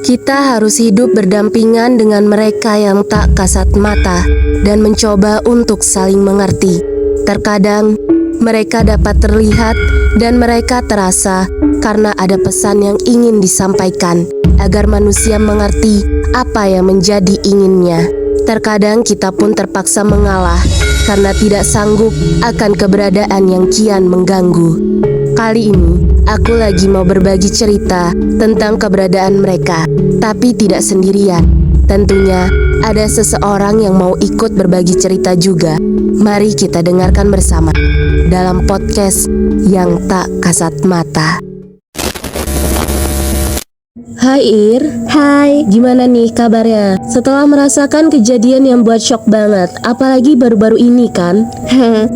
Kita harus hidup berdampingan dengan mereka yang tak kasat mata dan mencoba untuk saling mengerti. Terkadang mereka dapat terlihat dan mereka terasa karena ada pesan yang ingin disampaikan agar manusia mengerti apa yang menjadi inginnya. Terkadang kita pun terpaksa mengalah karena tidak sanggup akan keberadaan yang kian mengganggu. Kali ini, aku lagi mau berbagi cerita tentang keberadaan mereka, tapi tidak sendirian. Tentunya, ada seseorang yang mau ikut berbagi cerita juga. Mari kita dengarkan bersama dalam podcast Yang Tak Kasat Mata. Hai Ir. Hai. Gimana nih kabarnya? Setelah merasakan kejadian yang buat shock banget, apalagi baru-baru ini kan?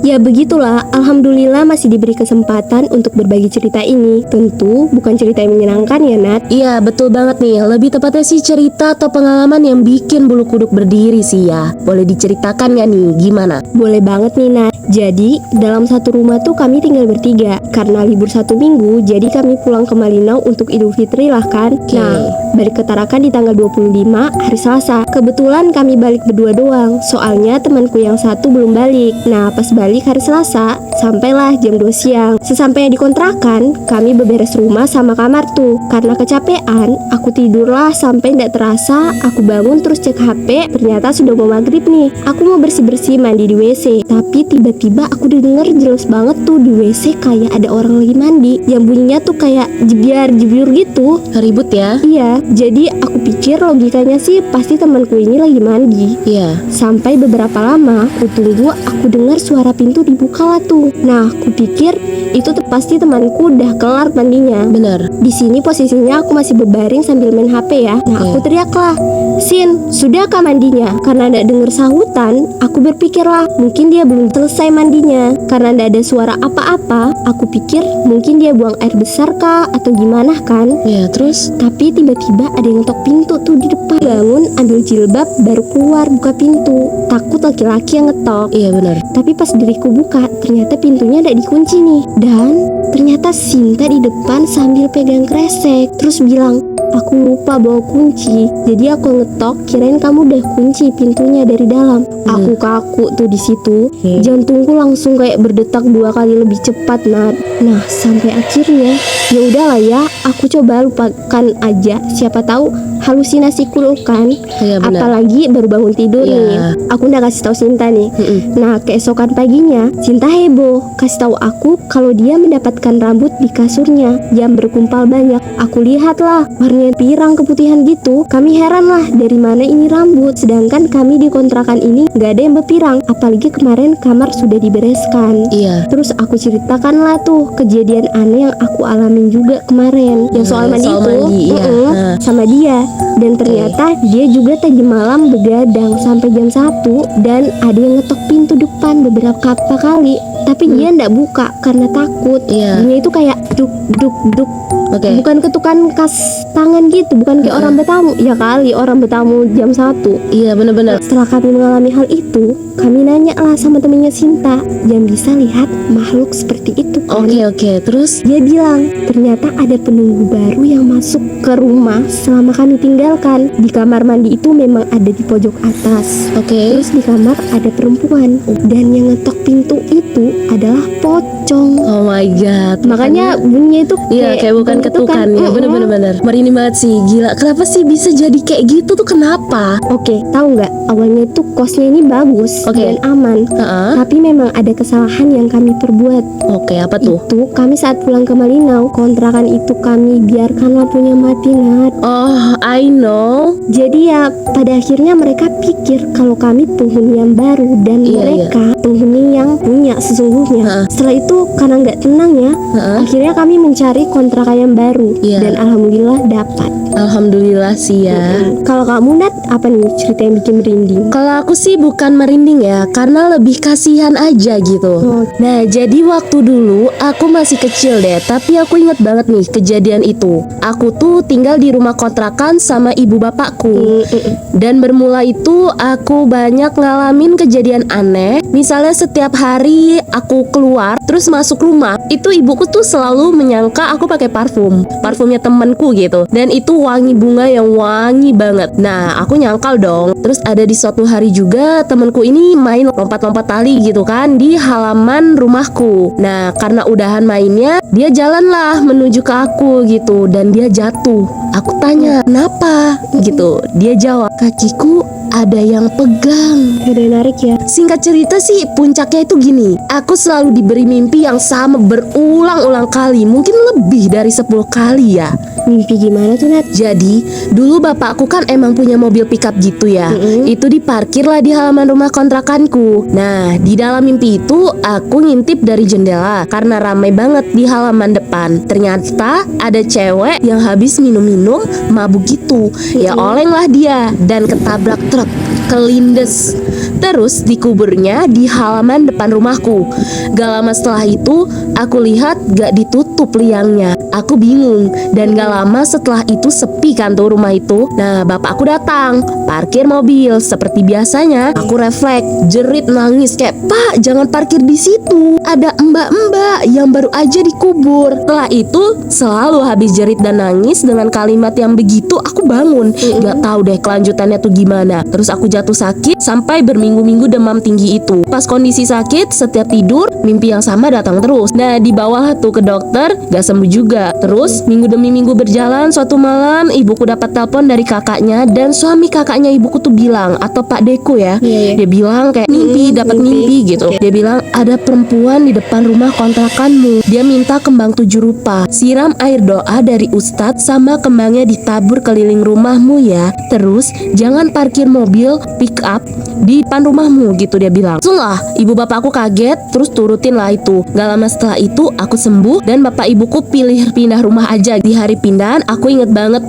Ya begitulah, alhamdulillah masih diberi kesempatan untuk berbagi cerita ini. Tentu bukan cerita yang menyenangkan ya Nat. Iya betul banget nih, lebih tepatnya sih cerita atau pengalaman yang bikin bulu kuduk berdiri sih ya. Boleh diceritakan gak nih, gimana? Boleh banget nih Nat. Jadi dalam satu rumah tuh kami tinggal bertiga. Karena libur 1 minggu, jadi kami pulang ke Malinau untuk Idul Fitri lah kan. Nah, balik ke Tarakan di tanggal 25 hari Selasa. Kebetulan kami balik berdua doang, soalnya temanku yang satu belum balik. Nah, pas balik hari Selasa, sampailah jam 2 siang. Sesampainya di kontrakan, kami beberes rumah sama kamar tuh. Karena kecapean, aku tidurlah sampai nggak terasa. Aku bangun terus cek HP, ternyata sudah mau maghrib nih. Aku mau bersih-bersih mandi di WC, tapi tiba-tiba aku denger jelas banget tuh di WC kayak ada orang lagi mandi. Yang bunyinya tuh kayak jebiar-jebiur gitu. Ribut ya? Iya, jadi aku pikir logikanya sih pasti temanku ini lagi mandi. Iya. Sampai beberapa lama, aku tunggu, aku dengar suara pintu dibuka lah tuh. Nah, aku pikir itu pasti temanku udah kelar mandinya. Bener. Di sini posisinya aku masih berbaring sambil main HP ya. Nah, aku teriaklah, "Sin, sudahkah mandinya?" Karena nggak dengar sahutan, aku berpikirlah mungkin dia belum selesai mandinya. Karena nggak ada suara apa-apa, aku pikir mungkin dia buang air besar kah atau gimana kan. Ya terus? Tapi tiba-tiba ada yang ngetok pintu tuh di depan. Bangun, ambil jilbab, baru keluar buka pintu. Takut laki-laki yang ngetok. Iya benar. Tapi pas diriku buka, ternyata pintunya udah dikunci nih. Dan ternyata Sinta di depan sambil pegang kresek. Terus bilang, "Aku lupa bawa kunci. Jadi aku ngetok, kirain kamu udah kunci pintunya dari dalam." Aku kaku tuh di situ. Jantungku langsung kayak berdetak 2 kali lebih cepat, Nat. Nah, sampai akhirnya ya udahlah ya, aku coba lupakan aja. Siapa tahu halusinasiku kan. Iya benar. Apalagi baru bangun tidur Iya. nih. Aku udah kasih tahu Sinta nih. Nah, keesokan paginya Sinta heboh kasih tahu aku kalau dia mendapatkan rambut di kasurnya yang berkumpal banyak. Aku lihatlah warnanya pirang keputihan gitu. Kami heran lah dari mana ini rambut. Sedangkan kami di kontrakan ini gak ada yang berpirang. Apalagi kemarin kamar sudah dibereskan. Iya. Terus aku ceritakan lah tuh kejadian aneh yang aku alamin juga kemarin. Yang soal mandi soal itu mandi, iya. sama dia. Dan ternyata dia juga tadi malam begadang sampai jam 1. Dan ada yang ngetok pintu depan beberapa kali. Tapi dia ndak buka karena takut. Iya. Bunyinya itu kayak duk duk duk. Oke. Bukan ketukan kas tangan gitu, bukan kayak orang bertamu. Ya kali orang bertamu jam 1. Iya benar-benar. Setelah kami mengalami hal itu, kami nanya lah sama temennya Sinta yang bisa lihat makhluk seperti itu kan. Oke. Terus? Dia bilang ternyata ada penunggu baru yang masuk ke rumah selama kami tinggalkan. Di kamar mandi itu memang ada di pojok atas. Oke. Terus di kamar ada perempuan. Dan yang ngetok pintu itu adalah pocong. Oh my god. Makanya bunyinya itu Iya kayak bukan ketukan ya. Bener-bener merinding banget sih. Gila, kenapa sih bisa jadi kayak gitu tuh, kenapa? Oke, tahu nggak? Awalnya itu kosnya ini bagus dan aman. Tapi memang ada kesalahan yang kami perbuat. Oke, apa tuh? Itu kami saat pulang ke Malinau, kontrakan itu kami biarkan lampunya mati, Nat. Oh, I know. Jadi ya pada akhirnya mereka pikir kalau kami penghuni yang baru dan mereka penghuni yang punya sesungguhnya. Setelah itu karena nggak tenang ya, akhirnya kami mencari kontrakan yang baru dan alhamdulillah dapat. Alhamdulillah sih ya. Kalau kamu Nat, apa nih cerita yang bikin merinding? Kalau aku sih bukan merinding ya, karena lebih kasihan aja gitu. Nah, jadi waktu dulu aku masih kecil deh, tapi aku inget banget nih kejadian itu. Aku tuh tinggal di rumah kontrakan sama ibu bapakku. Dan bermula itu aku banyak ngalamin kejadian aneh. Misalnya setiap hari aku keluar terus masuk rumah, itu ibuku tuh selalu menyangka aku pakai parfum parfumnya temanku gitu, dan itu wangi bunga yang wangi banget. Nah aku nyangkal dong. Terus ada di suatu hari juga temanku ini main lompat-lompat tali gitu kan di halaman rumahku. Nah karena udahan mainnya, dia jalanlah menuju ke aku gitu, dan dia jatuh. Aku tanya kenapa gitu, dia jawab kakiku ada yang pegang. Ada yang narik ya. Singkat cerita sih, puncaknya itu gini. Aku selalu diberi mimpi yang sama berulang-ulang kali. Mungkin lebih dari 10 kali ya. Mimpi gimana tuh, Nat? Jadi, dulu bapakku kan emang punya mobil pickup gitu ya. Itu diparkirlah di halaman rumah kontrakanku. Nah, di dalam mimpi itu aku ngintip dari jendela karena ramai banget di halaman depan. Ternyata ada cewek yang habis minum-minum, mabuk gitu. Ya olenglah dia dan ketabrak truk, kelindes. Terus dikuburnya di halaman depan rumahku. Gak lama setelah itu aku lihat gak ditutup liangnya. Aku bingung, dan gak lama setelah itu sepi kan tuh rumah itu. Nah bapakku datang, parkir mobil seperti biasanya. Aku refleks, jerit nangis kayak, "Pak, jangan parkir di situ. Ada mbak-mbak yang baru aja dikubur." Setelah itu selalu habis jerit dan nangis dengan kalimat yang begitu aku bangun. Gak tahu deh kelanjutannya tuh gimana. Terus aku jatuh sakit sampai berminggu-minggu demam tinggi itu. Pas kondisi sakit, setiap tidur mimpi yang sama datang terus. Nah dibawa tuh ke dokter, gak sembuh juga. Terus minggu demi minggu berjalan, suatu malam ibuku dapat telepon dari kakaknya, dan suami kakaknya ibuku tuh bilang, atau Pak Deko ya, dia bilang kayak dapat mimpi gitu. Dia bilang ada perempuan di depan rumah kontrakanmu. Dia minta kembang 7 rupa. Siram air doa dari ustadz sama kembangnya ditabur keliling rumahmu ya. Terus jangan parkir mobil pick up di depan rumahmu gitu, dia bilang. Langsung lah ibu bapakku kaget, terus turutin lah itu. Gak lama setelah itu aku sembuh, dan bapak ibuku pilih pindah rumah aja. Di hari pindahan aku inget banget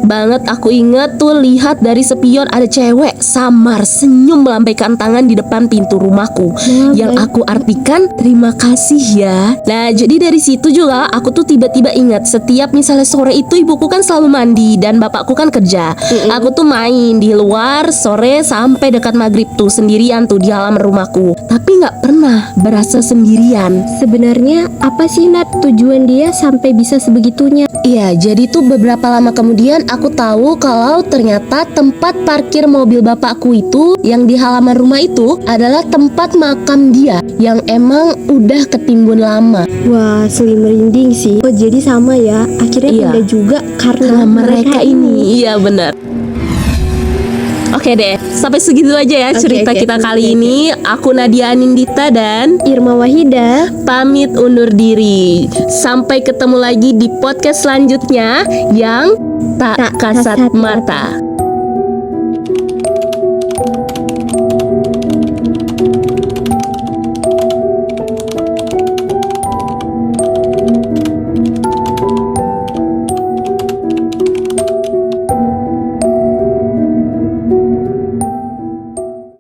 aku inget tuh lihat dari spion ada cewek samar senyum melambaikan tangan di depan pintu rumahku, yang aku artikan terima kasih ya. Nah jadi dari situ juga aku tuh tiba-tiba ingat, setiap misalnya sore itu ibuku kan selalu mandi dan bapakku kan kerja. Aku tuh main di luar sore sampai dekat maghrib tuh sendirian tuh di halaman rumahku, tapi nggak pernah berasa sendirian. Sebenarnya apa sih, Nat, tujuan dia sampai bisa sebegitunya? Iya, jadi tuh beberapa lama kemudian aku tahu kalau ternyata tempat parkir mobil bapakku itu yang di halaman rumah itu adalah tempat makam dia yang emang udah ketimbun lama. Wah, seli merinding sih. Oh, jadi sama ya. Akhirnya Iya. pindah juga karena Mereka ini. Iya benar. Oke deh, sampai segitu aja ya cerita kita kali ini. Aku Nadia Anindita dan Irma Wahida pamit undur diri. Sampai ketemu lagi di podcast selanjutnya yang tak kasat mata.